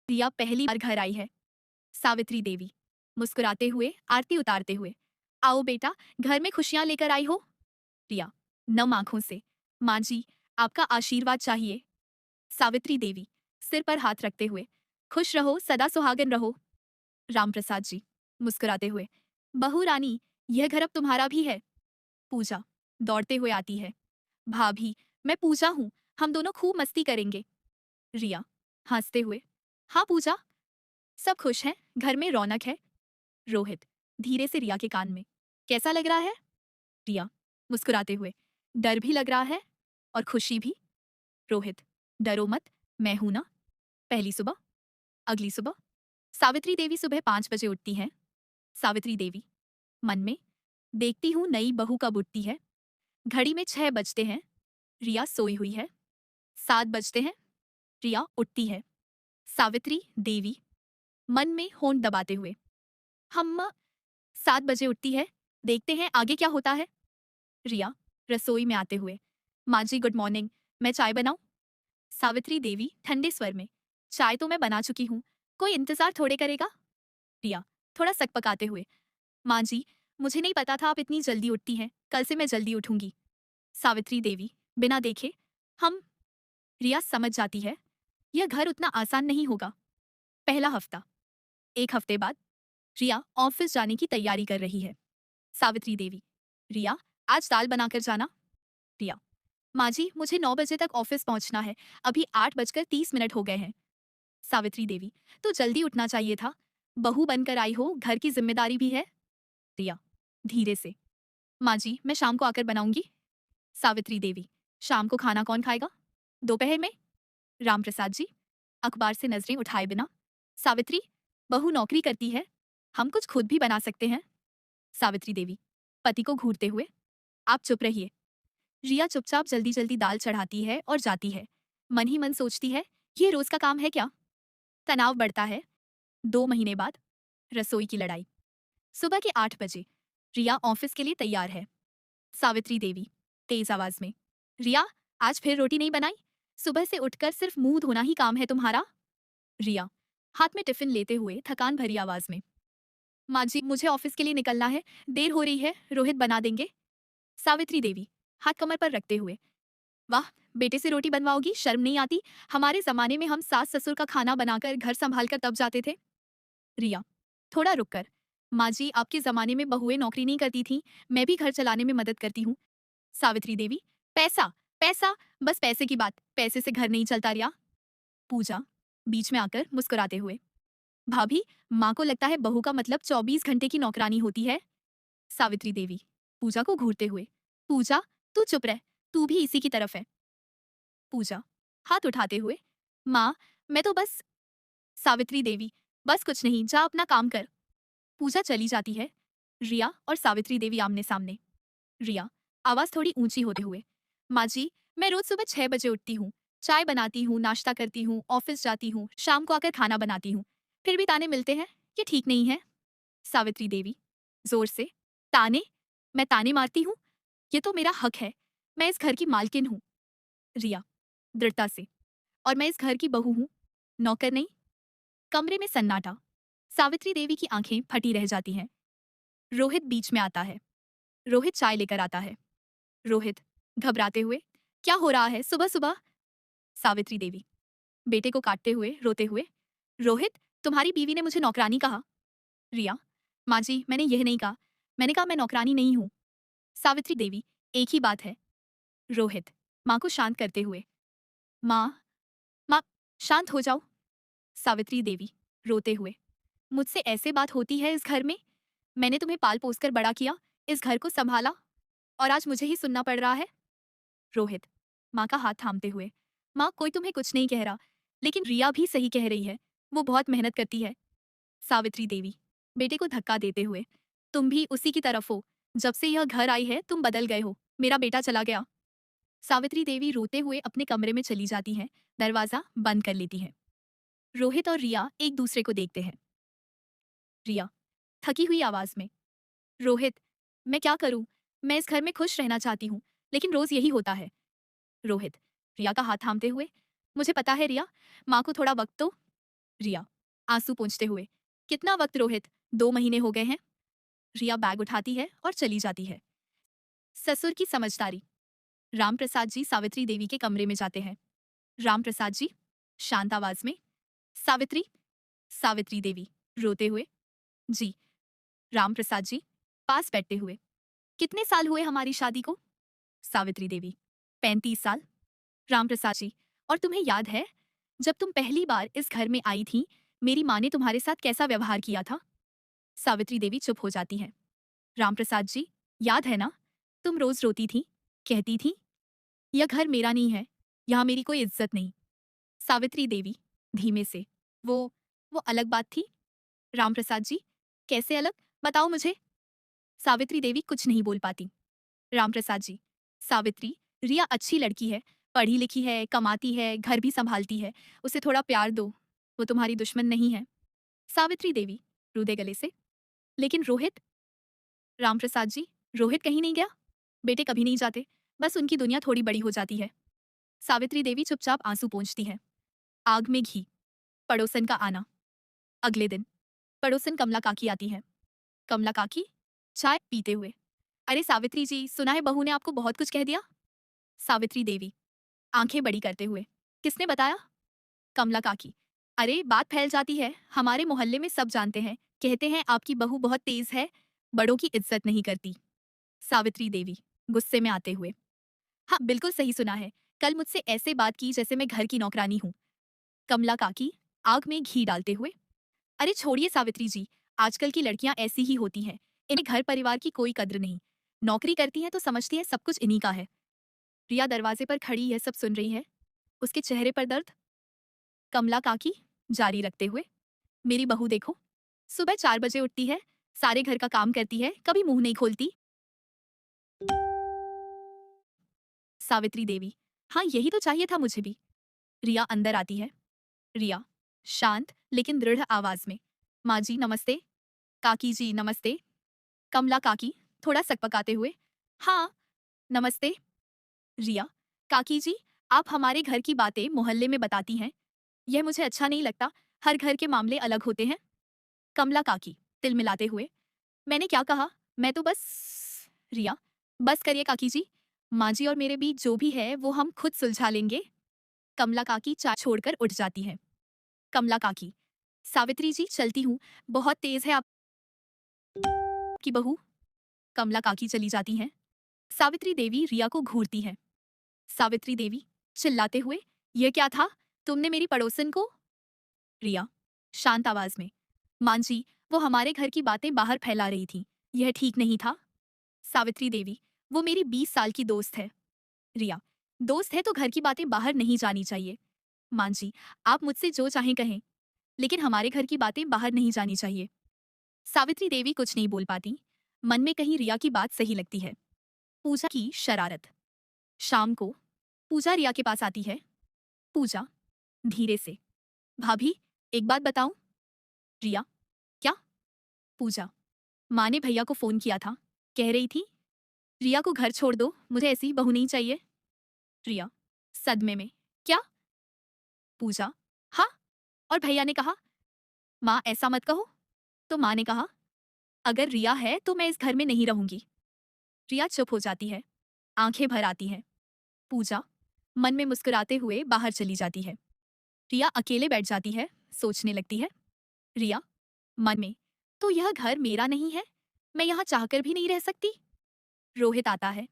रिया पहली बार घर आई है। सावित्री देवी मुस्कुराते हुए आरती उतारते हुए, आओ बेटा, घर में खुशियां लेकर आई हो। रिया नम आंखों से, माँ जी, आपका आशीर्वाद चाहिए। सावित्री देवी सिर पर हाथ रखते हुए, खुश रहो, सदा सुहागन रहो। रामप्रसाद जी मुस्कुराते हुए, बहू रानी, यह घर अब तुम्हारा भी है। पूजा दौड़ते हुए आती है, भाभी, मैं पूजा हूँ, हम दोनों खूब मस्ती करेंगे। रिया हंसते हुए, हाँ पूजा, सब खुश हैं, घर में रौनक है। रोहित धीरे से रिया के कान में, कैसा लग रहा है। रिया मुस्कुराते हुए, डर भी लग रहा है और खुशी भी। रोहित डरो मत, मैं हूं ना। पहली सुबह, अगली सुबह। सावित्री देवी सुबह 5 बजे उठती हैं। सावित्री देवी मन में, देखती हूँ नई बहू कब उठती है। घड़ी में 6 बजते हैं, रिया सोई हुई है। 7 बजते हैं, रिया उठती है। सावित्री देवी मन में होंठ दबाते हुए, हम 7 बजे उठती है, देखते हैं आगे क्या होता है। रिया रसोई में आते हुए, माँ जी गुड मॉर्निंग, मैं चाय बनाऊं। सावित्री देवी ठंडे स्वर में, चाय तो मैं बना चुकी हूँ, कोई इंतजार थोड़े करेगा। रिया थोड़ा सकपकाते हुए, माँ जी, मुझे नहीं पता था आप इतनी जल्दी उठती हैं, कल से मैं जल्दी उठूंगी। सावित्री देवी बिना देखे, हम। रिया समझ जाती है, यह घर उतना आसान नहीं होगा। पहला हफ्ता, 1 हफ्ते बाद। रिया ऑफिस जाने की तैयारी कर रही है। सावित्री देवी, रिया, आज दाल बनाकर जाना। रिया, माँ जी, मुझे 9 बजे तक ऑफिस पहुंचना है, अभी 8 बजकर 30 मिनट हो गए हैं। सावित्री देवी, तो जल्दी उठना चाहिए था, बहू बनकर आई हो, घर की जिम्मेदारी भी है। रिया धीरे से, माँ जी, मैं शाम को आकर बनाऊंगी। सावित्री देवी, शाम को खाना कौन खाएगा, दोपहर में। रामप्रसाद जी अखबार से नजरें उठाए बिना, सावित्री, बहू नौकरी करती है, हम कुछ खुद भी बना सकते हैं। सावित्री देवी पति को घूरते हुए, आप चुप रहिए। रिया चुपचाप जल्दी जल्दी दाल चढ़ाती है और जाती है। मन ही मन सोचती है, ये रोज का काम है क्या। तनाव बढ़ता है। 2 महीने बाद, रसोई की लड़ाई। सुबह के 8 बजे, रिया ऑफिस के लिए तैयार है। सावित्री देवी तेज आवाज में, रिया, आज फिर रोटी नहीं बनाई, सुबह से उठकर सिर्फ मुंह धोना ही काम है तुम्हारा। रिया हाथ में टिफिन लेते हुए थकान भरी आवाज में, माँ जी, मुझे ऑफिस के लिए निकलना है, देर हो रही है, रोहित बना देंगे। सावित्री देवी हाथ कमर पर रखते हुए, वाह, बेटे से रोटी बनवाओगी, शर्म नहीं आती, हमारे जमाने में हम सास ससुर का खाना बनाकर घर संभाल कर तब जाते थे। रिया थोड़ा रुककर, माँ जी, आपके जमाने में बहुएं नौकरी नहीं करती थी, मैं भी घर चलाने में मदद करती हूँ। सावित्री देवी, पैसा, पैसा, बस पैसे की बात, पैसे से घर नहीं चलता। रिया पूजा बीच में आकर मुस्कुराते हुए, भाभी, माँ को लगता है बहू का मतलब 24 घंटे की नौकरानी होती है। सावित्री देवी पूजा को घूरते हुए, पूजा, तू चुप रह, तू भी इसी की तरफ है। पूजा हाथ उठाते हुए, माँ, मैं तो बस। सावित्री देवी, बस कुछ नहीं, जा अपना काम कर। पूजा चली जाती है। रिया और सावित्री देवी आमने सामने। रिया आवाज थोड़ी ऊंची होते हुए, माँ जी, मैं रोज सुबह 6 बजे उठती हूँ, चाय बनाती हूँ, नाश्ता करती हूँ, ऑफिस जाती हूँ, शाम को आकर खाना बनाती हूँ, फिर भी ताने मिलते हैं, ये ठीक नहीं है। सावित्री देवी जोर से, ताने, मैं ताने मारती हूँ, ये तो मेरा हक है, मैं इस घर की मालकिन हूँ। रिया दृढ़ता से, और मैं इस घर की बहू हूँ, नौकर नहीं। कमरे में सन्नाटा। सावित्री देवी की आंखें फटी रह जाती हैं। रोहित बीच में आता है। रोहित चाय लेकर आता है। रोहित घबराते हुए, क्या हो रहा है सुबह सुबह। सावित्री देवी बेटे को काटते हुए रोते हुए, रोहित, तुम्हारी बीवी ने मुझे नौकरानी कहा। रिया, माँ जी, मैंने यह नहीं कहा, मैंने कहा मैं नौकरानी नहीं हूँ। सावित्री देवी, एक ही बात है। रोहित माँ को शांत करते हुए, माँ, माँ, शांत हो जाओ। सावित्री देवी रोते हुए, मुझसे ऐसे बात होती है इस घर में, मैंने तुम्हें पाल पोस कर बड़ा किया, इस घर को संभाला, और आज मुझे ही सुनना पड़ रहा है। रोहित माँ का हाथ थामते हुए, माँ, कोई तुम्हें कुछ नहीं कह रहा, लेकिन रिया भी सही कह रही है, वो बहुत मेहनत करती है। सावित्री देवी बेटे को धक्का देते हुए, तुम भी उसी की तरफ हो, जब से यह घर आई है तुम बदल गए हो, मेरा बेटा चला गया। सावित्री देवी रोते हुए अपने कमरे में चली जाती हैं, दरवाजा बंद कर लेती हैं। रोहित और रिया एक दूसरे को देखते हैं। रिया थकी हुई आवाज में, रोहित, मैं क्या करूं, मैं इस घर में खुश रहना चाहती हूँ, लेकिन रोज यही होता है। रोहित रिया का हाथ थामते हुए, मुझे पता है रिया, माँ को थोड़ा वक्त दो। रिया आंसू पोंछते हुए, कितना वक्त रोहित? 2 महीने हो गए हैं। रिया बैग उठाती है और चली जाती है। ससुर की समझदारी। राम प्रसाद जी सावित्री देवी के कमरे में जाते हैं। राम प्रसाद जी शांत आवाज में, सावित्री। सावित्री देवी रोते हुए, जी। राम प्रसाद जी पास बैठते हुए, कितने साल हुए हमारी शादी को? सावित्री देवी 35 साल। राम प्रसाद जी, और तुम्हें याद है जब तुम पहली बार इस घर में आई थी, मेरी माँ ने तुम्हारे साथ कैसा व्यवहार किया था? सावित्री देवी चुप हो जाती है। राम प्रसाद जी, याद है ना, तुम रोज रोती थी, कहती थी यह घर मेरा नहीं है, यहाँ मेरी कोई इज्जत नहीं। सावित्री देवी धीमे से, वो अलग बात थी। राम प्रसाद जी, कैसे अलग, बताओ मुझे। सावित्री देवी कुछ नहीं बोल पाती। राम प्रसाद जी, सावित्री, रिया अच्छी लड़की है, पढ़ी लिखी है, कमाती है, घर भी संभालती है, उसे थोड़ा प्यार दो, वो तुम्हारी दुश्मन नहीं है। सावित्री देवी रुदे गले से, लेकिन रोहित? राम प्रसाद जी, रोहित कहीं नहीं गया, बेटे कभी नहीं जाते, बस उनकी दुनिया थोड़ी बड़ी हो जाती है। सावित्री देवी चुपचाप आंसू पोंछती है। आग में घी। पड़ोसन का आना। अगले दिन पड़ोसन कमला काकी आती है। कमला काकी चाय पीते हुए, अरे सावित्री जी, सुना है बहू ने आपको बहुत कुछ कह दिया? सावित्री देवी आंखें बड़ी करते हुए, किसने बताया? कमला काकी, अरे बात फैल जाती है, हमारे मोहल्ले में सब जानते हैं, कहते हैं आपकी बहू बहुत तेज है, बड़ों की इज्जत नहीं करती। सावित्री देवी गुस्से में आते हुए, हाँ बिल्कुल सही सुना है, कल मुझसे ऐसे बात की जैसे मैं घर की नौकरानी हूँ। कमला काकी आग में घी डालते हुए, अरे छोड़िए सावित्री जी, आजकल की लड़कियां ऐसी ही होती हैं, इन्हें घर परिवार की कोई कद्र नहीं, नौकरी करती हैं तो समझती है सब कुछ इन्हीं का है। रिया दरवाजे पर खड़ी यह सब सुन रही है, उसके चेहरे पर दर्द। कमला काकी जारी रखते हुए, मेरी बहू देखो, सुबह 4 बजे उठती है, सारे घर का काम करती है, कभी मुंह नहीं खोलती। सावित्री देवी, हाँ यही तो चाहिए था मुझे भी। रिया अंदर आती है। रिया शांत लेकिन दृढ़ आवाज में, माँ जी नमस्ते। काकी जी नमस्ते। कमला काकी थोड़ा सकपकाते हुए, हाँ नमस्ते। रिया, काकी जी, आप हमारे घर की बातें मोहल्ले में बताती हैं, यह मुझे अच्छा नहीं लगता, हर घर के मामले अलग होते हैं। कमला काकी तिल मिलाते हुए, मैंने क्या कहा, मैं तो बस। रिया, बस करिए काकी जी, माँ जी और मेरे बीच जो भी है वो हम खुद सुलझा लेंगे। कमला काकी चाय छोड़कर उठ जाती है। कमला काकी, सावित्री जी चलती हूँ, बहुत तेज है आपकी बहू। कमला काकी चली जाती हैं। सावित्री देवी रिया को घूरती है। सावित्री देवी चिल्लाते हुए, यह क्या था, तुमने मेरी पड़ोसन को? रिया शांत आवाज में, मान जी, वो हमारे घर की बातें बाहर फैला रही थी, यह ठीक नहीं था। सावित्री देवी, वो मेरी 20 साल की दोस्त है। रिया, दोस्त है तो घर की बातें बाहर नहीं जानी चाहिए। मान जी, आप मुझसे जो चाहें कहें, लेकिन हमारे घर की बातें बाहर नहीं जानी चाहिए। सावित्री देवी कुछ नहीं बोल पाती, मन में कहीं रिया की बात सही लगती है। पूजा की शरारत। शाम को पूजा रिया के पास आती है। पूजा धीरे से, भाभी एक बात बताऊं? रिया, क्या? पूजा, माँ ने भैया को फोन किया था, कह रही थी रिया को घर छोड़ दो, मुझे ऐसी बहू नहीं चाहिए। रिया सदमे में, क्या? पूजा, हाँ, और भैया ने कहा माँ ऐसा मत कहो, तो माँ ने कहा अगर रिया है तो मैं इस घर में नहीं रहूंगी। रिया चुप हो जाती है, आंखें भर आती हैं। पूजा मन में मुस्कुराते हुए बाहर चली जाती है। रिया अकेले बैठ जाती है, सोचने लगती है। रिया मन में, तो यह घर मेरा नहीं है, मैं यहाँ चाहकर भी नहीं रह सकती। रोहित आता है।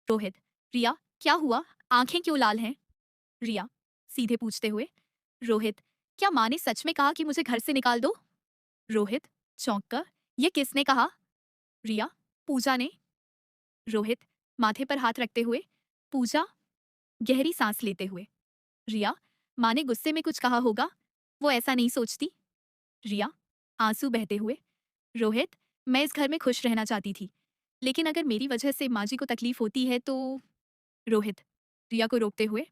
रोहित, रिया क्या हुआ, आंखें क्यों लाल हैं? रिया सीधे पूछते हुए, रोहित, क्या माँ ने सच में कहा कि मुझे घर से निकाल दो? रोहित चौंक कर, ये किसने कहा? रिया, पूजा ने। रोहित माथे पर हाथ रखते हुए, पूजा। गहरी सांस लेते हुए, रिया, माँ ने गुस्से में कुछ कहा होगा, वो ऐसा नहीं सोचती। रिया आंसू बहते हुए, रोहित, मैं इस घर में खुश रहना चाहती थी, लेकिन अगर मेरी वजह से माँ जी को तकलीफ होती है तो। रोहित रिया को रोकते हुए,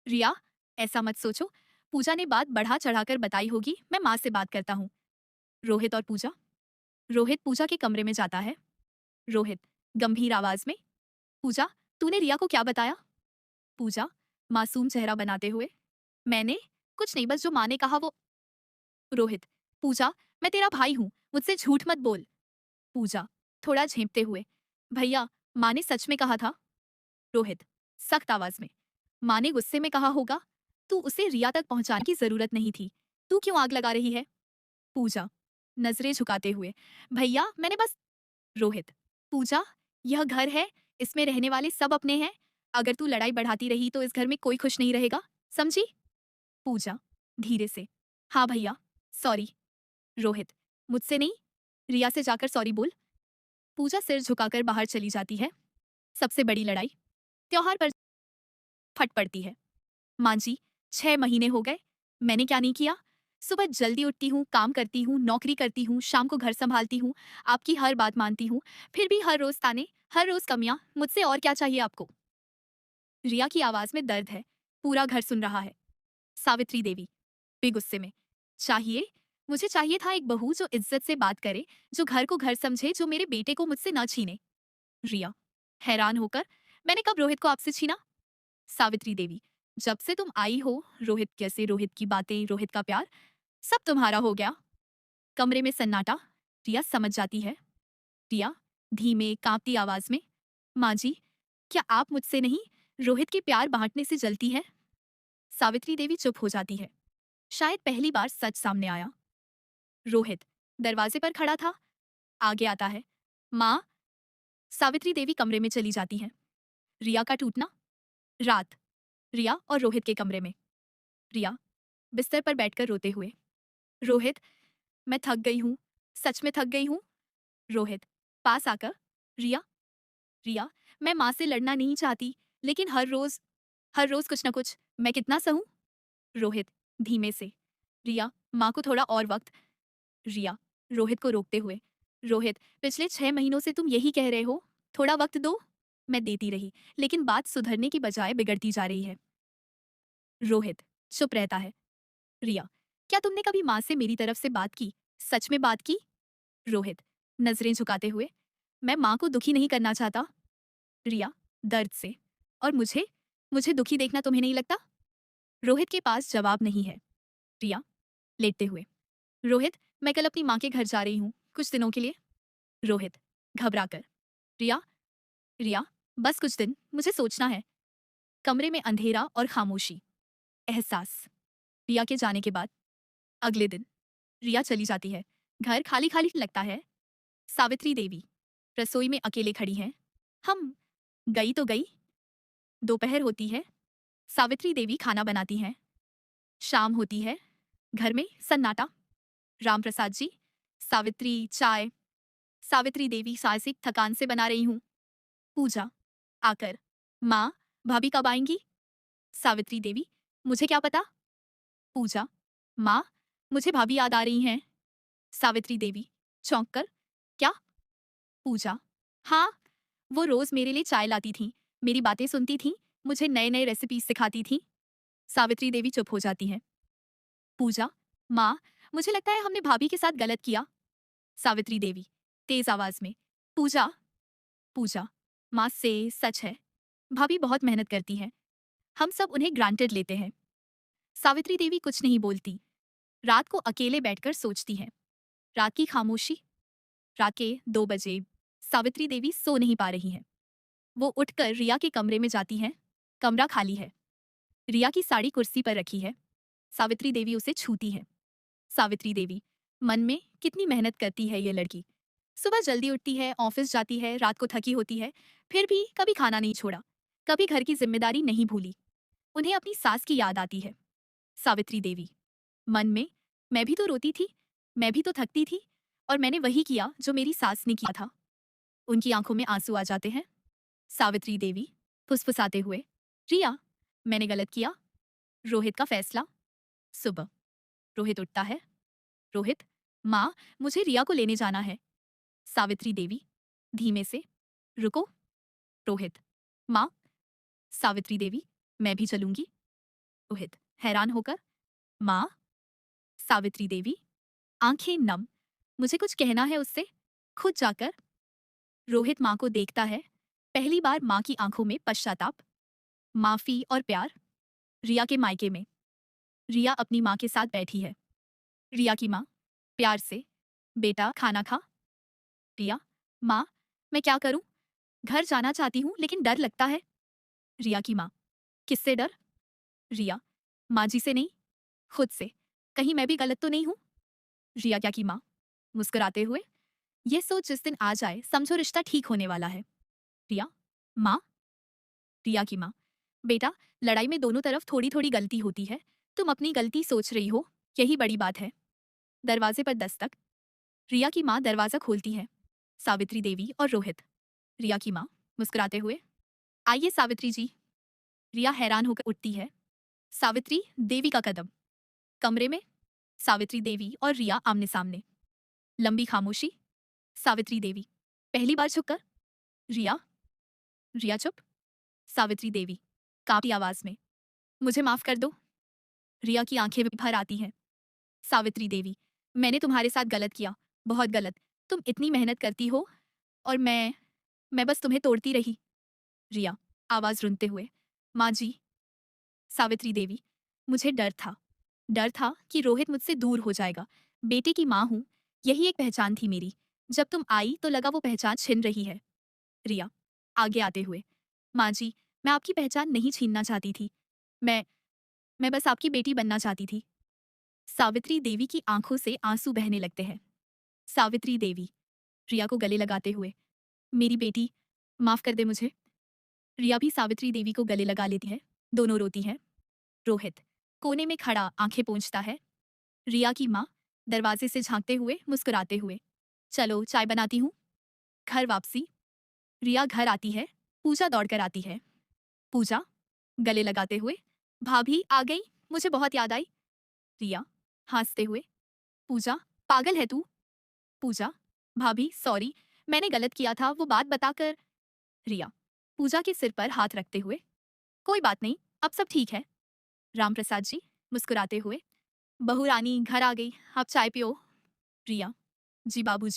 रिया ऐसा मत सोचो, पूजा ने बात बढ़ा चढ़ाकर बताई होगी, मैं माँ से बात करता हूँ। रोहित और पूजा। रोहित पूजा के कमरे में जाता है। रोहित गंभीर आवाज में, पूजा, तूने रिया को क्या बताया? पूजा मासूम चेहरा बनाते हुए, मैंने कुछ नहीं, बस जो माँ ने कहा वो। रोहित, पूजा, मैं तेरा भाई हूँ, मुझसे झूठ मत बोल। पूजा, थोड़ा झेंपते हुए, भैया, माँ ने सच में कहा था। रोहित, सख्त आवाज में, माँ ने गुस्से में कहा होगा। तू उसे रिया तक पहुंचाने की जरूरत नहीं थी। तू क्यों आग लगा रही है? पूजा, नजरें झुकाते हुए, भैया मैंने बस। रोहित, पूजा, यह घर है, इसमें रहने वाले सब अपने हैं। अगर तू लड़ाई बढ़ाती रही तो इस घर में कोई खुश नहीं रहेगा, समझी? पूजा, धीरे से, हाँ भैया, सॉरी। रोहित, मुझसे नहीं, रिया से जाकर सॉरी बोल। पूजा सिर झुकाकर बाहर चली जाती है। सबसे बड़ी लड़ाई त्योहार पर फट पड़ती है। मां जी, 6 महीने हो गए, मैंने क्या नहीं किया? सुबह जल्दी उठती हूँ, काम करती हूँ, नौकरी करती हूँ, शाम को घर संभालती हूँ, आपकी हर बात मानती हूँ, फिर भी हर रोज ताने, हर रोज कमियां, मुझसे और क्या चाहिए आपको? रिया की आवाज में दर्द है, पूरा घर सुन रहा है। सावित्री देवी, बेगुस्से में, चाहिए? मुझे चाहिए था एक बहू जो इज्जत से बात करे, जो घर को घर समझे, जो मेरे बेटे को मुझसे न छीने। रिया, हैरान होकर, मैंने कब रोहित को आपसे छीना? सावित्री देवी, जब से तुम आई हो, रोहित कैसे, रोहित की बातें, रोहित का प्यार, सब तुम्हारा हो गया। कमरे में सन्नाटा। रिया समझ जाती है। रिया, धीमे कांपती आवाज में, माँ जी, क्या आप मुझसे नहीं, रोहित के प्यार बांटने से जलती है? सावित्री देवी चुप हो जाती है। शायद पहली बार सच सामने आया। रोहित दरवाजे पर खड़ा था, आगे आता है। माँ। सावित्री देवी कमरे में चली जाती है। रिया का टूटना। रात, रिया और रोहित के कमरे में। रिया, बिस्तर पर बैठकर रोते हुए, रोहित, मैं थक गई हूँ, सच में थक गई हूँ। रोहित, पास आकर, रिया, रिया, मैं माँ से लड़ना नहीं चाहती, लेकिन हर रोज कुछ ना कुछ, मैं कितना सहूं? रोहित, धीमे से, रिया, माँ को थोड़ा और वक्त। रिया, रोहित को रोकते हुए, रोहित, पिछले 6 महीनों से तुम यही कह रहे हो, थोड़ा वक्त दो। मैं देती रही, लेकिन बात सुधरने की बजाय बिगड़ती जा रही है। रोहित चुप रहता है। रिया, क्या तुमने कभी माँ से मेरी तरफ से बात की? सच में बात की? रोहित, नजरें झुकाते हुए, मैं माँ को दुखी नहीं करना चाहता। रिया, दर्द से, और मुझे मुझे दुखी देखना तुम्हें नहीं लगता? रोहित के पास जवाब नहीं है। रिया, लेटते हुए, रोहित, मैं कल अपनी माँ के घर जा रही हूँ, कुछ दिनों के लिए। रोहित, घबराकर, रिया, रिया, बस कुछ दिन, मुझे सोचना है। कमरे में अंधेरा और खामोशी। एहसास। रिया के जाने के बाद अगले दिन रिया चली जाती है। घर खाली खाली लगता है। सावित्री देवी रसोई में अकेले खड़ी हैं। हम, गई तो गई। दोपहर होती है। सावित्री देवी खाना बनाती हैं। शाम होती है। घर में सन्नाटा। रामप्रसाद जी, सावित्री, चाय। सावित्री देवी साहसिक थकान से बना रही हूँ। पूजा, आकर, माँ, भाभी कब आएंगी? सावित्री देवी, मुझे क्या पता? पूजा, माँ, मुझे भाभी याद आ रही हैं। सावित्री देवी, चौंक कर, क्या? पूजा, हाँ, वो रोज मेरे लिए चाय लाती थी, मेरी बातें सुनती थी, मुझे नए नए रेसिपीज सिखाती थी। सावित्री देवी चुप हो जाती है। पूजा, माँ, मुझे लगता है हमने भाभी के साथ गलत किया। सावित्री देवी तेज आवाज में, पूजा, पूजा, माँ से सच है, भाभी बहुत मेहनत करती है, हम सब उन्हें ग्रांटेड लेते हैं। सावित्री देवी कुछ नहीं बोलती। रात को अकेले बैठकर सोचती है। रात की खामोशी। रात के 2 बजे। सावित्री देवी सो नहीं पा रही हैं। वो उठकर रिया के कमरे में जाती हैं। कमरा खाली है। रिया की साड़ी कुर्सी पर रखी है। सावित्री देवी उसे छूती है। सावित्री देवी मन में, कितनी मेहनत करती है ये लड़की। सुबह जल्दी उठती है, ऑफिस जाती है, रात को थकी होती है, फिर भी कभी खाना नहीं छोड़ा, कभी घर की जिम्मेदारी नहीं भूली। उन्हें अपनी सास की याद आती है। सावित्री देवी मन में, मैं भी तो रोती थी, मैं भी तो थकती थी, और मैंने वही किया जो मेरी सास ने किया था। उनकी आंखों में आंसू आ जाते हैं। सावित्री देवी फुसफुसाते हुए, रिया, मैंने गलत किया। रोहित का फैसला। सुबह रोहित उठता है। रोहित, माँ, मुझे रिया को लेने जाना है। सावित्री देवी धीमे से, रुको। रोहित, माँ। सावित्री देवी, मैं भी चलूंगी। रोहित हैरान होकर, माँ। सावित्री देवी आंखें नम, मुझे कुछ कहना है उससे, खुद जाकर। रोहित माँ को देखता है। पहली बार माँ की आंखों में पश्चाताप, माफी और प्यार। रिया के मायके में रिया अपनी माँ के साथ बैठी है। रिया की माँ प्यार से, बेटा खाना खा। रिया, माँ, मैं क्या करूं? घर जाना चाहती हूँ लेकिन डर लगता है। रिया की माँ, किससे डर? रिया, माँ जी से नहीं, खुद से। कहीं मैं भी गलत तो नहीं हूँ? रिया क्या की माँ मुस्कुराते हुए, ये सोच जिस दिन आ जाए समझो रिश्ता ठीक होने वाला है। रिया, माँ। रिया की माँ, बेटा, लड़ाई में दोनों तरफ थोड़ी थोड़ी गलती होती है। तुम अपनी गलती सोच रही हो, यही बड़ी बात है। दरवाजे पर दस्तक। रिया की माँ दरवाजा खोलती है। सावित्री देवी और रोहित। रिया की माँ मुस्कुराते हुए, आइए सावित्री जी। रिया हैरान होकर उठती है। सावित्री देवी का कदम। कमरे में सावित्री देवी और रिया आमने सामने। लंबी खामोशी। सावित्री देवी पहली बार झुककर। रिया। रिया चुप। सावित्री देवी कांपती आवाज में, मुझे माफ कर दो। रिया की आंखें भर आती हैं। सावित्री देवी, मैंने तुम्हारे साथ गलत किया, बहुत गलत। तुम इतनी मेहनत करती हो और मैं बस तुम्हें तोड़ती रही। रिया आवाज रुनते हुए, माँ जी। सावित्री देवी, मुझे डर था कि रोहित मुझसे दूर हो जाएगा। बेटे की माँ हूं, यही एक पहचान थी मेरी। जब तुम आई तो लगा वो पहचान छिन रही है। रिया आगे आते हुए, माँ जी, मैं आपकी पहचान नहीं छीनना चाहती थी। मैं मैं बस आपकी बेटी बनना चाहती थी। सावित्री देवी की आंखों से आंसू बहने लगते हैं। सावित्री देवी रिया को गले लगाते हुए, मेरी बेटी, माफ कर दे मुझे। रिया भी सावित्री देवी को गले लगा लेती है। दोनों रोती हैं। रोहित कोने में खड़ा आंखें पोंछता है। रिया की माँ दरवाजे से झांकते हुए मुस्कुराते हुए, चलो चाय बनाती हूँ। घर वापसी। रिया घर आती है। पूजा दौड़कर आती है। पूजा गले लगाते हुए, भाभी आ गई, मुझे बहुत याद आई। रिया हंसते हुए, पूजा, पागल है तू? पूजा, भाभी सॉरी, मैंने गलत किया था, वो बात बताकर। रिया पूजा के सिर पर हाथ रखते हुए, कोई बात नहीं, अब सब ठीक है। रामप्रसाद जी मुस्कुराते हुए, बहू रानी घर आ गई, आप चाय पियो। रिया, जी बाबूजी।